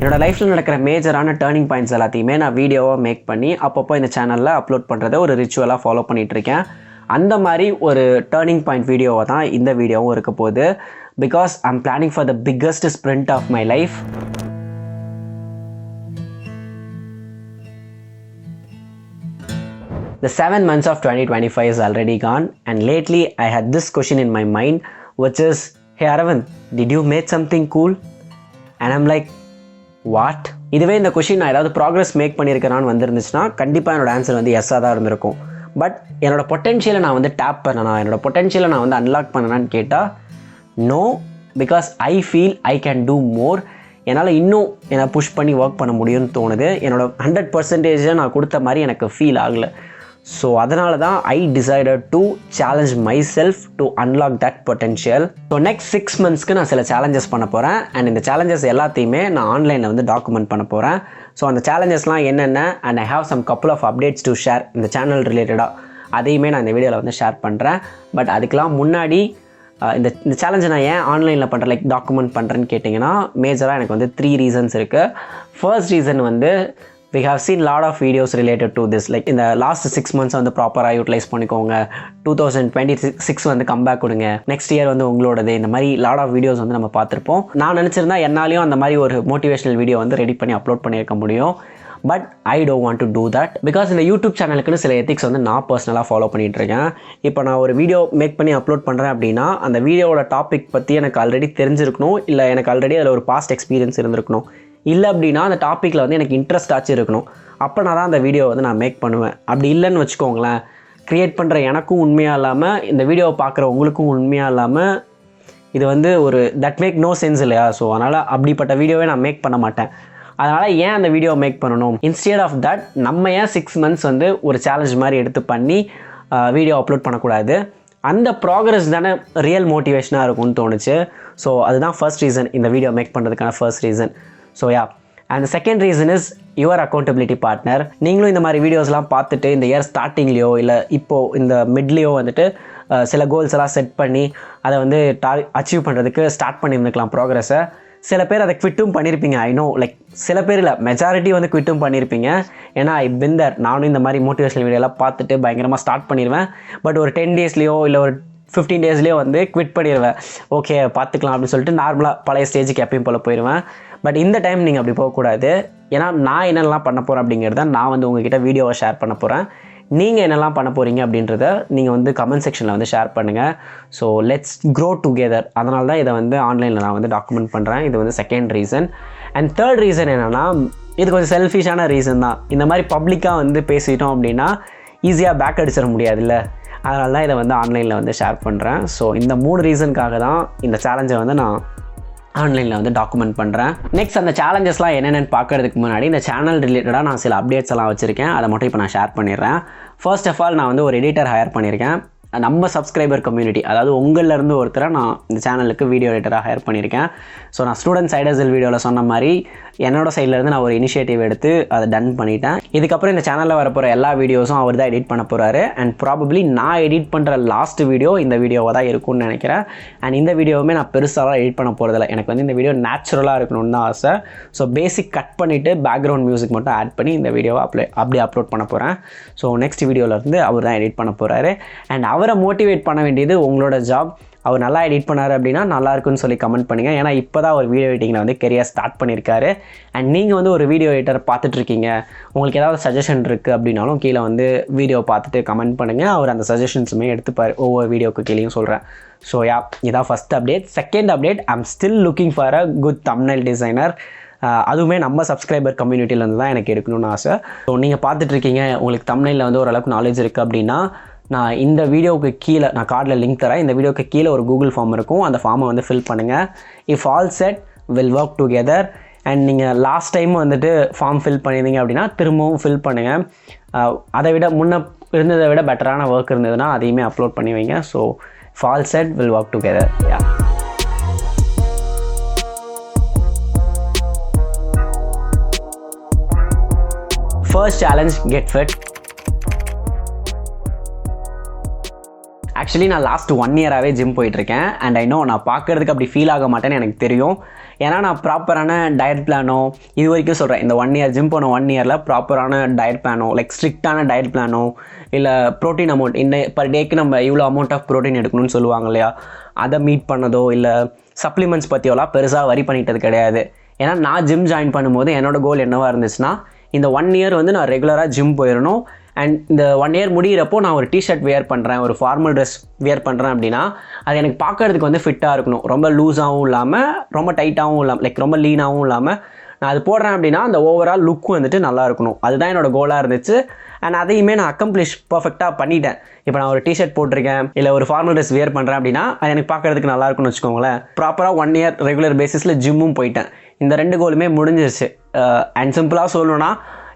என்னோட லைஃப்பில் நடக்கிற மேஜரான டேர்னிங் பாயிண்ட்ஸ் எல்லாத்தையுமே நான் வீடியோவாக மேக் பண்ணி அப்பப்போ இந்த சேனலில் அப்லோட் பண்ணுறதை ஒரு ரிச்சுவலாக ஃபாலோ பண்ணிகிட்ருக்கேன். அந்த மாதிரி ஒரு டேர்னிங் பாயிண்ட் வீடியோவாக தான் இந்த வீடியோவும் இருக்க போகுது. Because I am planning for the biggest sprint of my life. The 7 months of 2025 is already gone, and lately I had this question in my mind, which is, hey Aravind, did you make something cool? And I'm like, what? இதுவே இந்த question நான் ஏதாவது progress make பண்ணியிருக்கிறேன்னு வந்திருந்துச்சுன்னா கண்டிப்பாக என்னோட answer வந்து எஸ்ஸாக தான் இருந்திருக்கும். But என்னோட பொட்டென்ஷியலை நான் வந்து டேப் பண்ணனா, என்னோட பொட்டென்ஷியலை நான் வந்து அன்லாக் பண்ணனான்னு கேட்டால் no, because I feel I can do more. என்னால் இன்னும் என்னை புஷ் பண்ணி ஒர்க் பண்ண முடியும்னு தோணுது. என்னோட 100% நான் கொடுத்த மாதிரி எனக்கு ஃபீல் ஆகலை. ஸோ அதனால தான் I decided to challenge my self to unlock that potential. So next 6 monthsக்கு நான் சில சேலஞ்சஸ் பண்ண போகிறேன். அண்ட் இந்த சேலஞ்சஸ் எல்லாத்தையுமே நான் ஆன்லைனில் வந்து டாக்குமெண்ட் பண்ண போகிறேன். ஸோ அந்த சேலஞ்சஸ்லாம் என்னென்ன, and I have some couple of updates to share இந்த சேனல் ரிலேட்டடாக, அதையுமே நான் இந்த வீடியோவில் வந்து ஷேர் பண்ணுறேன். பட் அதுக்கெலாம் முன்னாடி இந்த சேலஞ்சை நான் ஏன் ஆன்லைனில் பண்ணுறேன், லைக் டாக்குமெண்ட் பண்ணுறேன்னு கேட்டிங்கன்னா மேஜராக எனக்கு வந்து 3 reasons இருக்குது. ஃபர்ஸ்ட் ரீசன் வந்து we have seen lot of videos related to this, like in the last 6 months வந்து ப்ராப்பராக யூட்டிலைஸ் பண்ணிக்கோங்க, 2026 வந்து கம்பேக் கொடுங்க, நெக்ஸ்ட் இயர் வந்து உங்களோடது, இந்த மாதிரி லாட் ஆஃப் வீடியோஸ் வந்து நம்ம பார்த்துருப்போம். நான் நினச்சிருந்தா என்னாலையும் அந்த மாதிரி ஒரு மோட்டிவேஷனல் வீடியோ வந்து ரெடி பண்ணி அப்லோட் பண்ணியிருக்க முடியும். But I don't want to do that, because இந்த யூடியூப் சேனலுக்குன்னு சில எத்திக்ஸ் வந்து நான் பர்சனலாக ஃபாலோ பண்ணிகிட்ருக்கேன். இப்போ நான் ஒரு வீடியோ மேக் பண்ணி அப்லோட் பண்ணுறேன் அப்படின்னா அந்த வீடியோவோட டாபிக் பற்றி எனக்கு ஆல்ரெடி தெரிஞ்சிருக்கணும், இல்லை எனக்கு ஆல்ரெடி அதில் ஒரு பாஸ்ட் எக்ஸ்பீரியன்ஸ் இருந்திருக்கணும், இல்லை அப்படின்னா அந்த டாப்பிக்கில் வந்து எனக்கு இன்ட்ரெஸ்ட் ஆச்சு இருக்கணும். அப்போ நான் தான் அந்த வீடியோ வந்து நான் மேக் பண்ணுவேன். அப்படி இல்லைன்னு வச்சுக்கோங்களேன், க்ரியேட் பண்ணுற எனக்கும் உண்மையாக இல்லாமல் இந்த வீடியோவை பார்க்குற உங்களுக்கும் உண்மையாக இல்லாமல் இது வந்து ஒரு தட் மேக் நோ சென்ஸ் இல்லையா? ஸோ அதனால் அப்படிப்பட்ட வீடியோவே நான் மேக் பண்ண மாட்டேன். அதனால் ஏன் அந்த வீடியோ மேக் பண்ணணும்? இன்ஸ்டெட் ஆஃப் தட் நம்ம ஏன் 6 months வந்து ஒரு சேலஞ்ச் மாதிரி எடுத்து பண்ணி வீடியோ அப்லோட் பண்ணக்கூடாது? அந்த ப்ராக்ரஸ் தானே ரியல் மோட்டிவேஷனாக இருக்கும்னு தோணுச்சு. ஸோ அதுதான் ஃபர்ஸ்ட் ரீசன், இந்த வீடியோ மேக் பண்ணுறதுக்கான first reason. So yeah, and second reason is your accountability partner. நீங்களும் இந்த மாதிரி வீடியோஸ்லாம் பார்த்துட்டு இந்த இயர் ஸ்டார்டிங்லேயோ இல்லை இப்போது இந்த மிட்லேயோ வந்துட்டு சில கோல்ஸ் எல்லாம் செட் பண்ணி அதை வந்து அச்சீவ் பண்ணுறதுக்கு ஸ்டார்ட் பண்ணியிருந்துக்கலாம் ப்ராக்ரஸை. சில பேர் அதை குவிட்டும் பண்ணியிருப்பீங்க. ஐ நோ, லைக் சில பேர் இல்லை, மெஜாரிட்டி வந்து குவிட்டும் பண்ணியிருப்பீங்க. ஏன்னா ஐ பின் தேர், நானும் இந்த மாதிரி மோட்டிவேஷனல் வீடியோலாம் பார்த்துட்டு பயங்கரமாக ஸ்டார்ட் பண்ணிடுவேன். பட் ஒரு 10 daysலேயோ இல்லை ஒரு 15 daysலேயோ வந்து குவிட் பண்ணிடுவேன். ஓகே பார்த்துக்கலாம் அப்படின்னு சொல்லிட்டு நார்மலாக பழைய ஸ்டேஜுக்கு எப்பயும் போல் போயிடுவேன். பட் இந்த டைம் நீங்கள் அப்படி போகக்கூடாது. ஏன்னா நான் என்னெல்லாம் பண்ண போகிறேன் அப்படிங்கிறத நான் வந்து உங்ககிட்ட வீடியோவை ஷேர் பண்ண போகிறேன். நீங்கள் என்னெல்லாம் பண்ண போகிறீங்க அப்படின்றத நீங்கள் வந்து கமெண்ட் செக்ஷனில் வந்து ஷேர் பண்ணுங்கள். So let's grow together. அதனால தான் இதை வந்து ஆன்லைனில் நான் வந்து டாக்குமெண்ட் பண்ணுறேன். இது வந்து second reason. And third reason என்னென்னா, இது கொஞ்சம் செல்ஃபிஷான ரீசன் தான். இந்த மாதிரி பப்ளிக்காக வந்து பேசிட்டோம் அப்படின்னா ஈஸியாக பேக் அடிச்சிட முடியாதுல்ல, அதனால தான் இதை வந்து ஆன்லைனில் வந்து ஷேர் பண்ணுறேன். ஸோ இந்த 3 ரீசனுக்காக தான் இந்த சேலஞ்சை வந்து நான் ஆன்லைனில் வந்து டாக்குமெண்ட் பண்ணுறேன். நெக்ஸ்ட் அந்த சேலஞ்சஸ்லாம் என்னென்னு பார்க்குறதுக்கு முன்னாடி இந்த சேனல் ரிலேட்டடாக நான் சில அப்டேட்ஸ் எல்லாம் வச்சுருக்கேன். அதை மட்டும் இப்போ நான் ஷேர் பண்ணிடுறேன். ஃபர்ஸ்ட் ஆஃப் ஆல், நான் வந்து ஒரு எடிட்டர் ஹையர் பண்ணியிருக்கேன். நம்ம சப்ஸ்கிரைபர் கம்யூனிட்டி, அதாவது உங்களிலேருந்து ஒருத்தரை நான் இந்த சேனலுக்கு வீடியோ எடிட்டராக ஹையர் பண்ணியிருக்கேன். ஸோ நான் ஸ்டூடெண்ட் சைடர்ஸில் வீடியோவில் சொன்ன மாதிரி என்னோடய சைட்லேருந்து நான் ஒரு இனிஷியேட்டிவ் எடுத்து அதை டன் பண்ணிட்டேன். இதுக்கப்புறம் இந்த சேனலில் வரப்போகிற எல்லா வீடியோஸும் அவர் தான் எடிட் பண்ண போகிறாரு. அண்ட் ப்ராபப்ளி நான் எடிட் பண்ணுற லாஸ்ட் வீடியோ இந்த வீடியோவாக தான் இருக்கும்னு நினைக்கிறேன். அண்ட் இந்த வீடியோவுமே நான் பெருசாலாம் எடிட் பண்ண போகிறதில்ல. எனக்கு வந்து இந்த வீடியோ நேச்சுரலாக இருக்கணும்னு தான் ஆசை. ஸோ பேசிக் கட் பண்ணிவிட்டு பேக்ரவுண்ட் மியூசிக் மட்டும் ஆட் பண்ணி இந்த வீடியோவை அப்படியே அப்லோட் பண்ண போகிறேன். ஸோ நெக்ஸ்ட் வீடியோவிலேருந்து அவர் தான் எடிட் பண்ண போகிறாரு. அண்ட் அவரை மோட்டிவேட் பண்ண வேண்டியது உங்களோட ஜாப். அவர் நல்லா எடிட் பண்ணார் அப்படின்னா நல்லா இருக்குன்னு சொல்லி கமெண்ட் பண்ணுங்கள். ஏன்னா இப்போ தான் ஒரு வீடியோ எடிட்டிங்கில் வந்து கெரியர் ஸ்டார்ட் பண்ணியிருக்காரு. அண்ட் நீங்கள் வந்து ஒரு வீடியோ எடிட்டர் பார்த்துட்ருக்கீங்க, உங்களுக்கு ஏதாவது சஜஷன் இருக்குது அப்படின்னாலும் கீழே வந்து வீடியோ பார்த்துட்டு கமெண்ட் பண்ணுங்கள். அவர் அந்த சஜஷன்ஸுமே எடுத்துப்பார் ஒவ்வொரு வீடியோக்கு கீழேயும் சொல்கிறேன். ஸோ யா, இதான் first update. Second update, I am still looking for a good thumbnail designer. அதுவுமே நம்ம சப்ஸ்கிரைபர் கம்யூனிட்டிலேருந்து தான் எனக்கு எடுக்கணும்னு ஆசை. ஸோ நீங்கள் பார்த்துட்ருக்கீங்க, உங்களுக்கு தம்ப்நெயிலில் வந்து ஓரளவுக்கு நாலேஜ் இருக்குது அப்படின்னா நான் இந்த வீடியோவுக்கு கீழே நான் கார்டில் லிங்க் தரேன். இந்த வீடியோக்கு கீழே ஒரு கூகுள் ஃபார்ம் இருக்கும், அந்த ஃபார்மை வந்து ஃபில் பண்ணுங்கள். If all set will work together. And நீங்கள் லாஸ்ட் டைம் வந்துட்டு ஃபார்ம் ஃபில் பண்ணியிருந்தீங்க அப்படின்னா திரும்பவும் ஃபில் பண்ணுங்கள். அதை விட முன்ன இருந்ததை விட பெட்டரான ஒர்க் இருந்ததுன்னா அதையுமே அப்லோட் பண்ணி வைங்க. So if all set will work together. Yeah, first challenge, get fit. Actually நான் லாஸ்ட் 1 year ஜிம் போயிட்டுருக்கேன். அண்ட் ஐ நோ நான் பார்க்குறதுக்கு அப்படி ஃபீல் ஆக மாட்டேன்னு எனக்கு தெரியும். ஏன்னா நான் ப்ராப்பரான டயட் பிளானோ இது வரைக்கும் சொல்கிறேன், இந்த 1 இயர் ஜிம் போன 1 இயரில் ப்ராப்பரான டயட் பிளானோ லைக் ஸ்ட்ரிக்டான டயட் பிளானோ இல்லை ப்ரோட்டீன் அமௌண்ட் இந்த பர் டேக்கு நம்ம இவ்வளோ அமௌண்ட் ஆஃப் ப்ரோட்டீன் எடுக்கணும்னு சொல்லுவாங்க இல்லையா, அதை மீட் பண்ணதோ இல்லை சப்ளிமெண்ட்ஸ் பற்றியோலாம் பெருசாக வரி பண்ணிட்டது கிடையாது. ஏன்னா நான் ஜிம் ஜாயின் பண்ணும்போது என்னோடய கோல் என்னவாக இருந்துச்சுன்னா, இந்த 1 இயர் வந்து நான் ரெகுலராக ஜிம் போயிடணும். அண்ட் இந்த 1 இயர் முடிகிறப்போ நான் ஒரு டிஷர்ட் வேர் பண்ணுறேன், ஒரு ஃபார்மல் ட்ரெஸ் வேர் பண்ணுறேன் அப்படின்னா அது எனக்கு பார்க்கறதுக்கு வந்து ஃபிட்டாக இருக்கணும், ரொம்ப லூஸாகவும் இல்லாமல் ரொம்ப டைட்டாகவும் இல்லாமல் லைக் ரொம்ப லீனாகவும் இல்லாமல் நான் அது போடுறேன் அப்படின்னா அந்த ஓவரால் லுக் வந்துட்டு நல்லா இருக்கணும். அதுதான் என்னோடய கோலாக இருந்துச்சு. அண்ட் அதையுமே நான் அக்கம்ப்ளிஷ் பர்ஃபெக்டாக பண்ணிட்டேன். இப்போ நான் ஒரு டிஷர்ட் போட்டிருக்கேன் இல்லை ஒரு ஃபார்மல் ட்ரெஸ் வேர் பண்ணுறேன் அப்படின்னா அது எனக்கு பார்க்கறதுக்கு நல்லா இருக்கும்னு வச்சுக்கோங்களேன். ப்ராப்பராக 1 இயர் ரெகுலர் பேசிஸில் ஜிம்மும் போயிட்டேன். இந்த 2 கோலுமே முடிஞ்சிருச்சு. அண்ட் சிம்பிளாக சொல்லணும்னா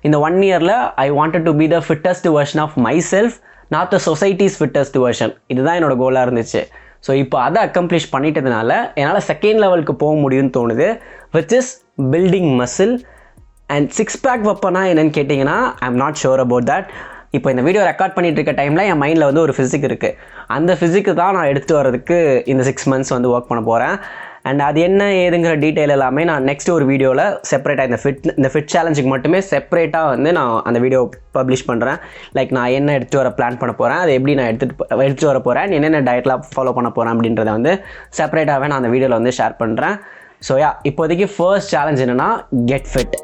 இந்த 1 இயரில் I wanted to be the fittest version of myself, not the society's fittest version. இதுதான் என்னோட கோலாக இருந்துச்சு. ஸோ இப்போ அதை அக்கம்ப்ளிஷ் பண்ணிட்டதுனால என்னால் செகண்ட் லெவலுக்கு போக முடியும்னு தோணுது, which is building muscle. And 6 pack வெப்பனா என்னன்னு கேட்டிங்கன்னா I am not sure about that. இப்போ இந்த வீடியோ ரெக்கார்ட் பண்ணிட்டு இருக்க டைமில் என் மைண்டில் வந்து ஒரு ஃபிசிக் இருக்குது. அந்த ஃபிசிக்கு தான் நான் எடுத்துகிட்டு வரதுக்கு இந்த 6 மந்த்ஸ் வந்து ஒர்க் பண்ண போகிறேன். அண்ட் அது என்ன ஏதுங்கிற டீட்டெயில் எல்லாமே நான் நெக்ஸ்ட் ஒரு வீடியோவில் செப்பரேட்டாக இந்த ஃபிட் சேலஞ்சுக்கு மட்டுமே செப்பரேட்டாக வந்து நான் அந்த வீடியோ பப்ளிஷ் பண்ணுறேன். லைக் நான் என்ன எடுத்துகிட்டு வர பிளான் பண்ண போகிறேன், அதை எப்படி நான் எடுத்துகிட்டு வர போகிறேன், என்னென்ன டயட்லாம் ஃபாலோ பண்ண போகிறேன் அப்படின்றத வந்து செப்பரேட்டாகவே நான் அந்த வீடியோவில் வந்து ஷேர் பண்ணுறேன். ஸோ இப்போதைக்கு ஃபர்ஸ்ட் சேலஞ்ச் என்னென்னா get fit.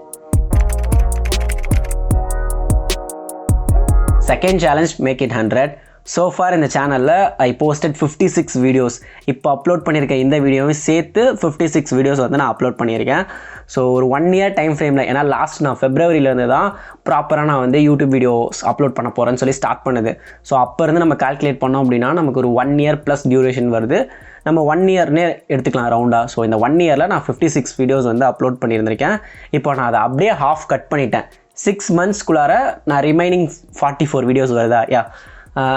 Second challenge make it 100. So far இந்த சேனலில் ஐ போஸ்டட் 56 வீடியோஸ். இப்போ அப்லோட் பண்ணியிருக்க இந்த வீடியோவும் சேர்த்து 56 வீடியோஸ் வந்து நான் அப்லோட் பண்ணியிருக்கேன். ஸோ ஒரு 1 இயர் டைம் ஃப்ரேமில், ஏன்னா நான் ஃபெப்ரவரியிலேருந்து தான் ப்ராப்பராக நான் வந்து யூடியூப் வீடியோஸ் அப்லோட் பண்ண போகிறேன்னு சொல்லி ஸ்டார்ட் பண்ணுது. ஸோ அப்போ இருந்து நம்ம கால்குலேட் பண்ணோம் அப்படின்னா நமக்கு ஒரு 1 இயர் ப்ளஸ் டியூரேஷன் வருது. நம்ம 1 இயர்னே எடுத்துக்கலாம் ரவுண்டாக. ஸோ இந்த 1 இயரில் நான் 56 வீடியோஸ் வந்து அப்லோட் பண்ணியிருந்திருக்கேன். இப்போ நான் அதை அப்படியே ஹாஃப் கட் பண்ணிட்டேன். 6 மந்த்ஸ்க்குள்ளார நான் ரிமைனிங் 44 வீடியோஸ் வருதா,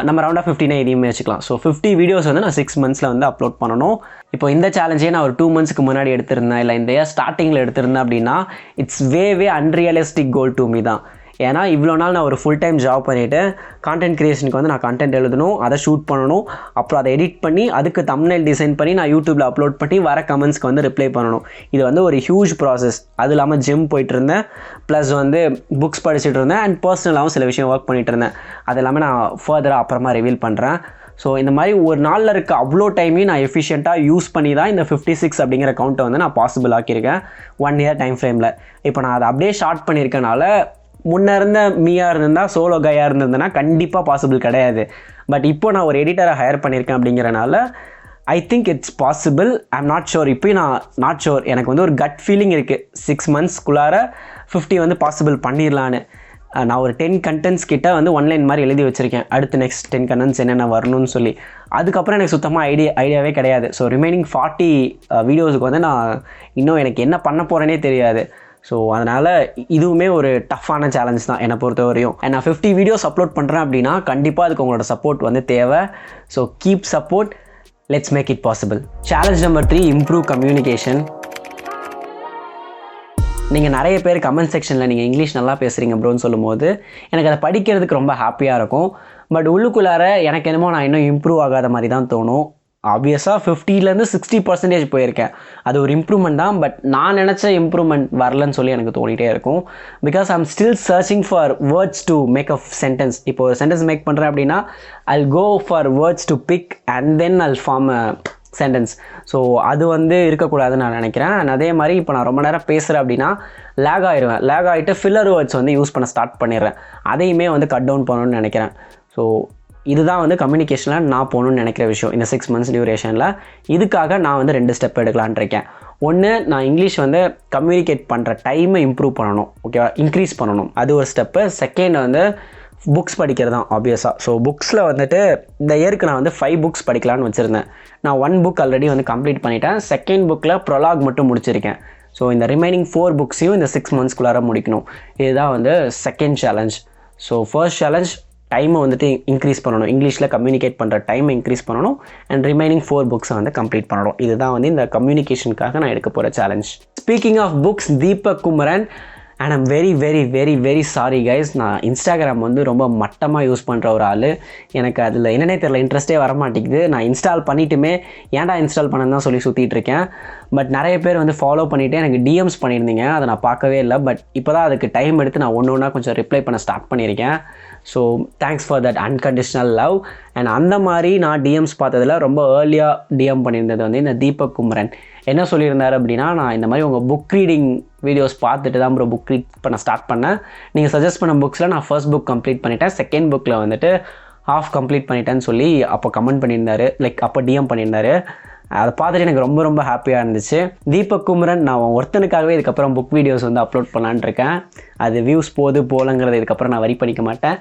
நம்ம ரவுண்டாக 15 இதையுமே வச்சுக்கலாம். ஸோ 50 வீடியோஸ் வந்து நான் 6 மந்த்ஸில் வந்து அப்லோட் பண்ணணும். இப்போ இந்த சேலஞ்சே நான் ஒரு 2 மந்த்ஸ்க்கு முன்னாடி எடுத்திருந்தேன், இல்லை இந்த இயர் ஸ்டார்டிங்கில் எடுத்திருந்தேன் அப்படின்னா it's way unrealistic goal to me தான். ஏன்னா இவ்வளோ நாள் நான் ஒரு ஃபுல் டைம் ஜாப் பண்ணிவிட்டு கான்டென்ட் க்ரியேஷனுக்கு வந்து நான் கான்டென்ட் எழுதணும், அதை ஷூட் பண்ணணும், அப்புறம் அதை எடிட் பண்ணி அதுக்கு தம்ப்நெயில் டிசைன் பண்ணி நான் யூடியூப்பில் அப்லோட் பண்ணி வர கமெண்ட்ஸ்க்கு வந்து ரிப்ளை பண்ணணும். இது வந்து ஒரு ஹியூஜ் ப்ராசஸ். அது இல்லாமல் ஜிம் போயிட்டு இருந்தேன், ப்ளஸ் வந்து புக்ஸ் படிச்சுட்டு இருந்தேன், அண்ட் பர்சனலாகவும் சில விஷயம் ஒர்க் பண்ணிகிட்டு இருந்தேன். அது எல்லாமே நான் ஃபர்தராக அப்புறமா ரிவீல் பண்ணுறேன். ஸோ இந்த மாதிரி ஒரு நாளில் இருக்க அவ்வளோ டைமையும் நான் எஃபிஷியண்ட்டாக யூஸ் பண்ணி தான் இந்த 56 அப்படிங்கிற கவுண்ட்டை வந்து நான் பாசிபிள் ஆக்கியிருக்கேன் 1 இயர் டைம் ஃப்ரேமில். இப்போ நான் அதை அப்படியே ஷார்ட் பண்ணியிருக்கனால முன்னே இருந்த மீயாக இருந்திருந்தால் சோலோ கையாக இருந்திருந்தேன்னா கண்டிப்பாக பாசிபிள் கிடையாது. பட் இப்போ நான் ஒரு எடிட்டரை ஹையர் பண்ணியிருக்கேன் அப்படிங்கிறனால I think it's possible. I am not sure. இப்போ நான் நாட் ஷோர். எனக்கு வந்து ஒரு கட் ஃபீலிங் இருக்குது 6 மந்த்ஸ்க்குள்ளார 50 வந்து பாசிபிள் பண்ணிடலான்னு. நான் ஒரு 10 கண்டென்ட்ஸ் கிட்ட வந்து ஒன்லைன் மாதிரி எழுதி வச்சுருக்கேன், அடுத்து நெக்ஸ்ட் 10 கண்டென்ட்ஸ் என்னென்ன வரணும்னு சொல்லி. அதுக்கப்புறம் எனக்கு சுத்தமாக ஐடியாவே கிடையாது. ஸோ ரிமைனிங் 40 வீடியோஸுக்கு வந்து நான் இன்னும் எனக்கு என்ன பண்ண போகிறேனே தெரியாது. ஸோ அதனால் இதுவுமே ஒரு டஃப்பான சேலஞ்ச் தான் என்னை பொறுத்த வரையும். நான் 50 வீடியோஸ் அப்லோட் பண்ணுறேன் அப்படின்னா கண்டிப்பாக அதுக்கு உங்களோட சப்போர்ட் வந்து தேவை. So keep support, let's make it possible. Challenge number 3, improve communication. நீங்கள் நிறைய பேர் கமெண்ட் செக்ஷனில் நீங்கள் இங்கிலீஷ் நல்லா பேசுகிறீங்க ப்ரோன்னு சொல்லும்போது எனக்கு அதை படிக்கிறதுக்கு ரொம்ப ஹாப்பியாக இருக்கும். பட் உள்ளுக்குள்ளார எனக்கு என்னமோ நான் இன்னும் இம்ப்ரூவ் ஆகாத மாதிரி தான் தோணும். ஆப்வியஸாக 50% 60% போயிருக்கேன். அது ஒரு இம்ப்ரூவ்மெண்ட் தான். பட் நான் நினச்ச இம்ப்ரூவ்மெண்ட் வரலன்னு சொல்லி எனக்கு தோணிகிட்டே இருக்கும். Because I am still searching for words to make a sentence. இப்போ ஒரு சென்டென்ஸ் மேக் பண்ணுறேன் அப்படின்னா I'll go for words to pick and then I'll form a sentence. So அது வந்து இருக்கக்கூடாதுன்னு நான் நினைக்கிறேன். அண்ட் அதே மாதிரி இப்போ நான் ரொம்ப நேரம் பேசுகிறேன் அப்படின்னா லேக் ஆகிட்டு ஃபில்லர் வேர்ட்ஸ் வந்து யூஸ் பண்ண ஸ்டார்ட் பண்ணிடுறேன். அதையுமே வந்து கட் டவுன் பண்ணணும்னு நினைக்கிறேன். ஸோ இதுதான் வந்து கம்யூனிகேஷனில் நான் போகணுன்னு நினைக்கிற விஷயம் இந்த 6 மந்த்ஸ் டியூரேஷனில். இதுக்காக நான் வந்து 2 ஸ்டெப் எடுக்கலான் இருக்கேன். ஒன்று, நான் இங்கிலீஷ் வந்து கம்யூனிகேட் பண்ணுற டைமை இம்ப்ரூவ் பண்ணணும், ஓகேவா, இன்க்ரீஸ் பண்ணணும், அது ஒரு ஸ்டெப்பு. செகண்ட் வந்து புக்ஸ் படிக்கிறது தான் ஆப்வியஸாக. ஸோ புக்ஸில் வந்துட்டு இந்த இயருக்கு நான் வந்து 5 புக்ஸ் படிக்கலான்னு வச்சுருந்தேன். நான் 1 புக் ஆல்ரெடி வந்து கம்ப்ளீட் பண்ணிட்டேன். செகண்ட் புக்கில் ப்ரொலாக் மட்டும் முடிச்சிருக்கேன். ஸோ இந்த ரிமைனிங் 4 புக்ஸையும் இந்த 6 மந்த்ஸ்க்குள்ளார முடிக்கணும். இதுதான் வந்து second challenge. So first challenge டைமை வந்துட்டு இன்க்ரீஸ் பண்ணணும், இங்கிலீஷில் கம்யூனிகேட் பண்ணுற டைமை இன்க்ரீஸ் பண்ணணும், அண்ட் ரிமைனிங் 4 புக்ஸை வந்து கம்ப்ளீட் பண்ணணும். இதுதான் வந்து இந்த கம்யூனிகேஷனுக்காக நான் எடுக்க போகிற challenge. Speaking of books, Deepak Kumaran and I'm very very very very sorry guys. நான் இன்ஸ்டாகிராம் வந்து ரொம்ப மட்டமாக யூஸ் பண்ணுற ஒரு ஆள். எனக்கு அதில் என்னன்னே தெரியல, இன்ட்ரெஸ்ட்டே வர மாட்டேங்குது. நான் இன்ஸ்டால் பண்ணிட்டுமே ஏன்டா இன்ஸ்டால் பண்ணேன்னு தான் சொல்லி சுற்றிட்டு இருக்கேன். பட் நிறைய பேர் வந்து ஃபாலோ பண்ணிவிட்டு எனக்கு டிஎம்ஸ் பண்ணியிருந்தீங்க, அதை நான் பார்க்கவே இல்லை. பட் இப்போ தான் அதுக்கு டைம் எடுத்து நான் ஒன்று ஒன்றா கொஞ்சம் ரிப்ளை பண்ண ஸ்டார்ட் பண்ணியிருக்கேன். So thanks for that unconditional love. And அந்த மாதிரி நான் டிஎம்ஸ் பார்த்ததில் ரொம்ப ஏர்லியாக டிஎம் பண்ணியிருந்தது வந்து இந்த தீபக் குமரன். என்ன சொல்லியிருந்தார் அப்படின்னா, நான் இந்த மாதிரி உங்கள் புக் ரீடிங் வீடியோஸ் பார்த்துட்டு தான் ப்ரோ புக் ரீட் பண்ண ஸ்டார்ட் பண்ணேன். நீங்கள் சஜஸ்ட் பண்ண புக்ஸில் நான் ஃபர்ஸ்ட் புக் கம்ப்ளீட் பண்ணிட்டேன், செகண்ட் புக்கில் வந்துட்டு ஹாஃப் கம்ப்ளீட் பண்ணிட்டேன்னு சொல்லி அப்போ கமெண்ட் பண்ணியிருந்தாரு, லைக் அப்போ டிஎம் பண்ணியிருந்தாரு. அதை பார்த்துட்டு எனக்கு ரொம்ப ரொம்ப ஹாப்பியாக இருந்துச்சு. தீபக் குமரன், நான் ஒருத்தனுக்காகவே இதுக்கப்புறம் புக் வீடியோஸ் வந்து அப்லோட் பண்ணலான்னு இருக்கேன். அது வியூஸ் போகலங்கிறது இதுக்கப்புறம் நான் வரி பண்ணிக்க மாட்டேன்.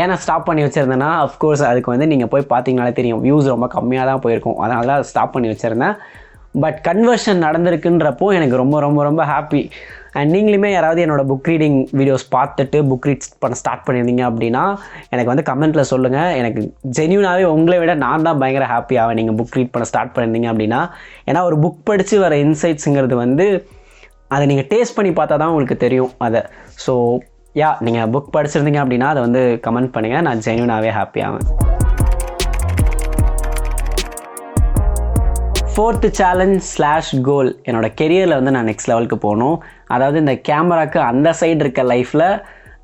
ஏன்னா ஸ்டாப் பண்ணி வச்சுருந்தேன்னா அஃப்கோர்ஸ் அதுக்கு வந்து நீங்கள் போய் பார்த்தீங்கனாலே தெரியும், வியூஸ் ரொம்ப கம்மியாக தான் போயிருக்கும். அதனால தான் ஸ்டாப் பண்ணி வச்சுருந்தேன். பட் கன்வர்ஷன் நடந்திருக்குன்றப்போ எனக்கு ரொம்ப ரொம்ப ரொம்ப ஹாப்பி. அண்ட் நீங்களுமே யாராவது என்னோடய புக் ரீடிங் வீடியோஸ் பார்த்துட்டு புக் ரீட் பண்ண ஸ்டார்ட் பண்ணியிருந்தீங்க அப்படின்னா எனக்கு வந்து கமெண்ட்டில் சொல்லுங்கள். எனக்கு ஜென்யூனாகவே உங்களை விட நான் தான் பயங்கர ஹாப்பியாவேன் நீங்கள் புக் ரீட் பண்ண ஸ்டார்ட் பண்ணியிருந்தீங்க அப்படின்னா. ஏன்னா ஒரு புக் படித்து வர இன்சைட்ஸுங்கிறது வந்து அதை நீங்கள் டேஸ்ட் பண்ணி பார்த்தா தான் உங்களுக்கு தெரியும் அதை. ஸோ நீங்கள் புக் படிச்சிருந்தீங்க அப்படின்னா அதை வந்து கமெண்ட் பண்ணுங்கள், நான் ஜென்யூனாகவே ஹாப்பியாவேன். 4th சேலஞ்ச்/கோல், என்னோடய கெரியரில் வந்து நான் நெக்ஸ்ட் லெவலுக்கு போகணும். அதாவது இந்த கேமராக்கு அந்த சைடு இருக்க லைஃப்பில்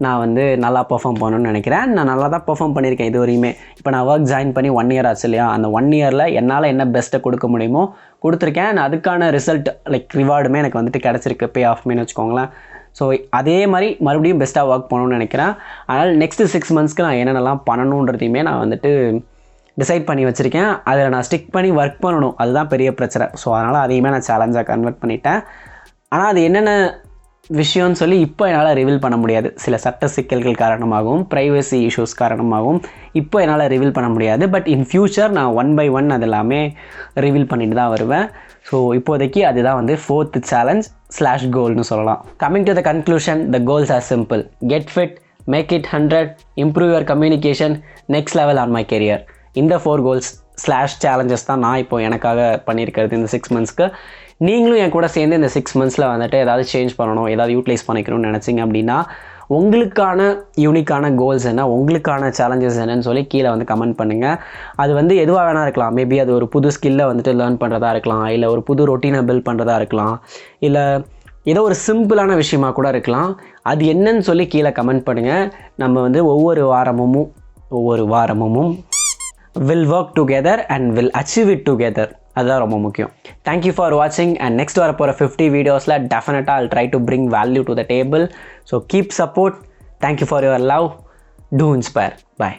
நான் வந்து நல்லா பெர்ஃபார்ம் பண்ணணும்னு நினைக்கிறேன். நான் நல்லா தான் பெர்ஃபார்ம் பண்ணியிருக்கேன் இது வரையுமே. இப்போ நான் ஒர்க் ஜாயின் பண்ணி 1 year ஆச்சு இல்லையா, அந்த 1 yearல் என்னால் என்ன பெஸ்ட்டை கொடுக்க முடியுமோ கொடுத்துருக்கேன். அதுக்கான ரிசல்ட் லைக் ரிவார்டுமே எனக்கு வந்துட்டு கிடச்சிருக்கு, பே ஆஃப்மேனு வச்சுக்கோங்களேன். ஸோ அதே மாதிரி மறுபடியும் பெஸ்ட்டாக ஒர்க் பண்ணணும்னு நினைக்கிறேன். அதனால் நெக்ஸ்ட்டு 6 monthsக்கு நான் என்னென்னலாம் பண்ணணுன்றதையுமே நான் வந்துட்டு டிசைட் பண்ணி வச்சுருக்கேன். அதில் நான் ஸ்டிக் பண்ணி ஒர்க் பண்ணணும், அதுதான் பெரிய பிரச்சனை. ஸோ அதனால் அதையுமே நான் சேலஞ்சாக கன்வெர்ட் பண்ணிட்டேன். ஆனால் அது என்னென்ன விஷயம்னு சொல்லி இப்போ என்னால் ரிவீல் பண்ண முடியாது. சில சட்ட சிக்கல்கள் காரணமாகவும் ப்ரைவசி இஷ்யூஸ் காரணமாகவும் இப்போ என்னால் ரிவீல் பண்ண முடியாது. பட் இன் ஃப்யூச்சர் நான் 1 by 1 அது எல்லாமே ரிவீல் பண்ணிட்டு தான் வருவேன். ஸோ இப்போதைக்கு அதுதான் வந்து 4th சேலஞ்ச்/கோல்னு சொல்லலாம். Coming to the conclusion, the goals are simple: get fit, make it 100, improve your communication, next level on my career. இந்த 4 கோல்ஸ்/சேலஞ்சஸ் தான் நான் இப்போ எனக்காக பண்ணியிருக்கிறது இந்த 6 monthsக்கு. நீங்களும் என் கூட சேர்ந்து இந்த 6 monthsல வந்துட்டு ஏதாவது சேஞ்ச் பண்ணணும், ஏதாவது யூட்டிலைஸ் பண்ணிக்கணும்னு நினச்சிங்க அப்படின்னா உங்களுக்கான யூனிக்கான கோல்ஸ் என்ன, உங்களுக்கான சேலஞ்சஸ் என்னன்னு சொல்லி கீழே வந்து கமெண்ட் பண்ணுங்கள். அது வந்து எதுவாக வேணா இருக்கலாம். மேபி அது ஒரு புது ஸ்கில்லை வந்துட்டு லேர்ன் பண்ணுறதா இருக்கலாம், இல்லை ஒரு புது ரொட்டீனை பில்ட் பண்ணுறதா இருக்கலாம், இல்லை ஏதோ ஒரு சிம்பிளான விஷயமா கூட இருக்கலாம். அது என்னன்னு சொல்லி கீழே கமெண்ட் பண்ணுங்கள். நம்ம வந்து ஒவ்வொரு வாரமும் will work together and will achieve it together. அதுதான் ரொம்ப முக்கியம். Thank you for watching, and next வரப்போகிற 50 வீடியோஸில் டெஃபினட்டாக I'll try to bring value to the table. So keep support. Thank you for your love. Do inspire. Bye.